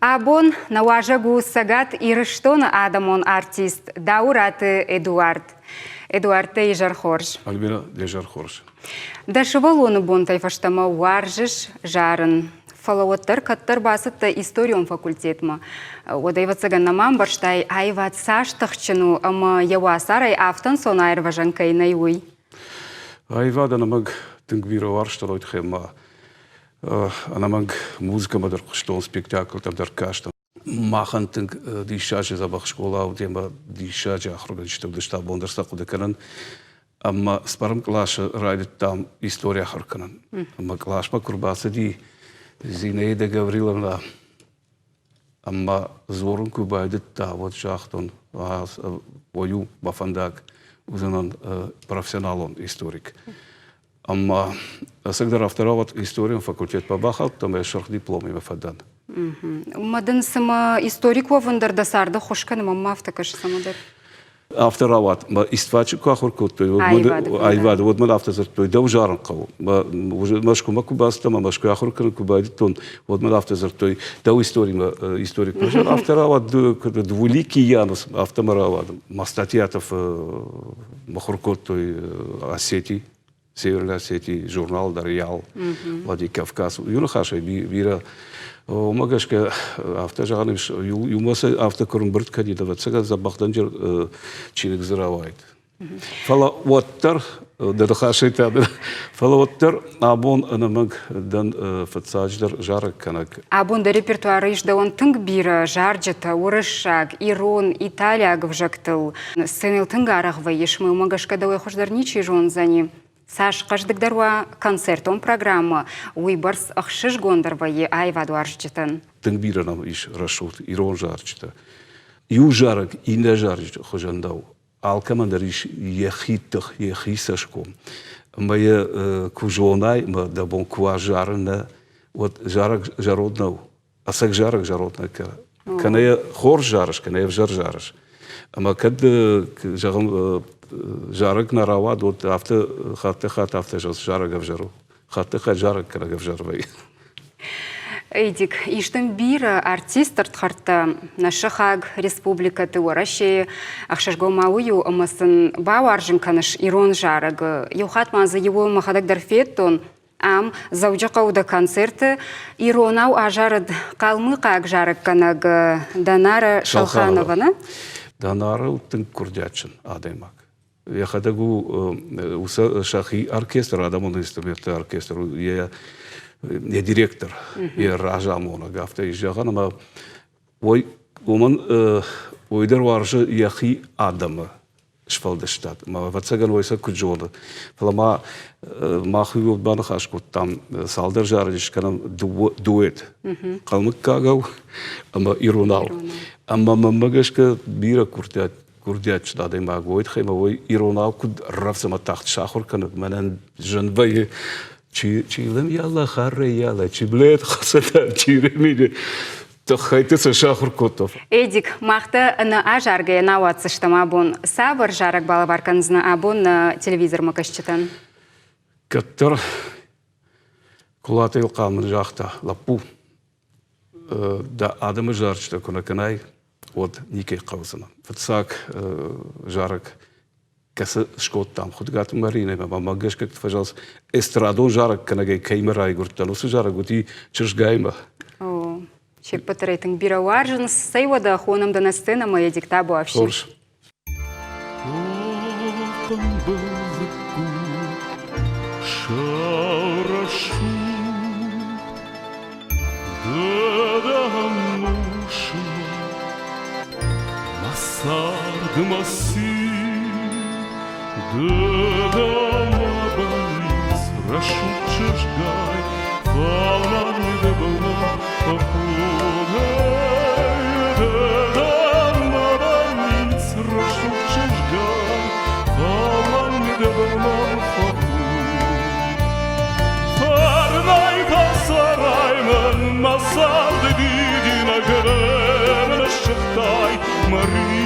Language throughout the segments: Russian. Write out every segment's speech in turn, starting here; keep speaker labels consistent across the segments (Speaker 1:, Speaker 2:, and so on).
Speaker 1: Абон наважагу сагат ирыштон адамон артист Даураты Эдуард. Эдуард Тейжар Хорж.
Speaker 2: Альбина Дежар Хорж.
Speaker 1: Дашывалуны бон тайфаштама варжыш жарын. Фалауаттар каттар басытта историон факультетма. Одайватсаган намам барштай айват саштахчыну ама явасарай автон сон айрважан кайнай уй.
Speaker 2: Айвада намаг тынгвира варшталойт хема. Намаг музыка мадар штон спектакль там дар каштан. Махан тынг дишачы забах школа тема дишачы ахруга штаб дышта бондырса кудыканан. Amma sparm klaasje rijdt tam historia harkanan. Amma klaas ma kurbase die Zineide Gavrilovna. Amma zorun kubaidet ta wat jachton was voju ba vandaag uzanan professionalon historik. Amma als ik daar afteraf historie faculteit pabachal, dan ben ik diploma me fadan.
Speaker 1: Madan sama historik wa vandar dasarda khoshkan mamma aftakas samadar.
Speaker 2: Afteraf, maar istvaatje qua horkot, ayvad, wat man after to do jaren qau. Maar shkuma kubasta, maar shkua horkan kubaidet ton, wat man after to do historik. Maar afteraf двуликий Янус автомаравад, мастатьятов махоркот Осетии. Северной Осетии, журнал «Дарьял», Владикавказ. Юнахашай, бира, магашка автожаганыш, юмаса автокорумбрт кандидат, сега забахданжер чиник заравайт. Фала уаттар, дадахашай тадыр, фала уаттар, абон анамаг дан фатсаждар жарак канак.
Speaker 1: Абон да репертуары ишда он тынг бира, жарджата, урышак, ирон, Италия гвжактыл. Сценил тынгарахва, ешмы магашка давай хождар ничи жон за ним. Саш каждыгдарва концертон программа уйбарс ахшиш гондарвае айваду арчтан.
Speaker 2: Тынгбира нам иш рашут ирон жарчта. Ю жарак и не жарч хожандау. Алкамандар иш ехитх ехисашком. Мая кужонай ма да бон куажарна вот жарак жароднау. А сак жарак жародна ка. Каная хор жараш, каная жар жараш. Ама кад жагам жарак наравад вот авто хатта жас жарак авжару. Хатта жарак кара авжарвай.
Speaker 1: Эдик, иштен бира артист артхарта наша хаг республика Тыуараши ахшашго маую амасын бауаржин канаш ирон жарак. Юхатман за его махадак дарфеттон ам заужакауда концерты иронау ажарад калмы как жарак канаг Данара Шалханована.
Speaker 2: Данара утын курдячын адаймак. Я ходагу уса шахи оркестр, адамон инструменты оркестр. Я директор. Я ражамона гафта ижаган, ама ой уман ойдар варжы яхи адама шпалдыштат. Ма ватсаган ойса куджоны. Флама махи банахашку там салдар жарыш канам дуэт. Калмык кагау, ама иронал. Ама мамагашка бира курдят да има гойт хема вой иронал куд рафсама тахт шахор канат манан жанбай чилем яла харре яла чиблет хасата чиремиде тахайтса шахор котов.
Speaker 1: Эдик махта на ажарга наватсы штама бон сабар жарак балабарканзна абон на телевизор макашчитан.
Speaker 2: Каттар кулатыл камын жахта лапу да адамы жарчта конаканай от никей каузана. Фатсак жарак каса шкот там худгат марина, ма магаш как фажалс эстрадон жарак канагай каймарай гуртанус жарак гути чешгайма.
Speaker 1: О, чек патрейтинг бирауаржен сейвада хонам да на сцена моя диктабу вообще.
Speaker 3: Масси, да мабалис, рашучшгай, фалман дебна, похудай, да мабалис, рашучшгай, фалман дебна, похудай. Фарнай пасарайман, масал дидина грена шахтай, Мария.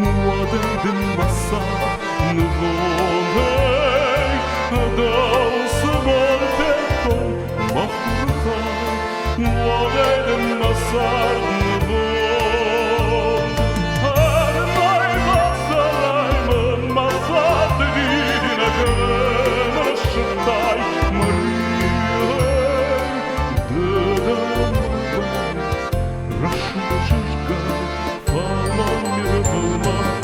Speaker 3: Muadedin masa nvonei Dal sabor tekon mahurkhai Muadedin masa nvon Armay basalayman masa dedine göre Şırtay Mariyay Dedem Raşu çırgay Falan yapılmaz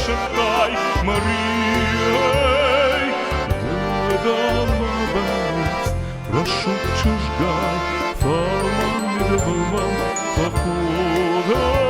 Speaker 3: Шептай, Маріяй, дедама бець, прошу чужгай, фалан не забывам, похода.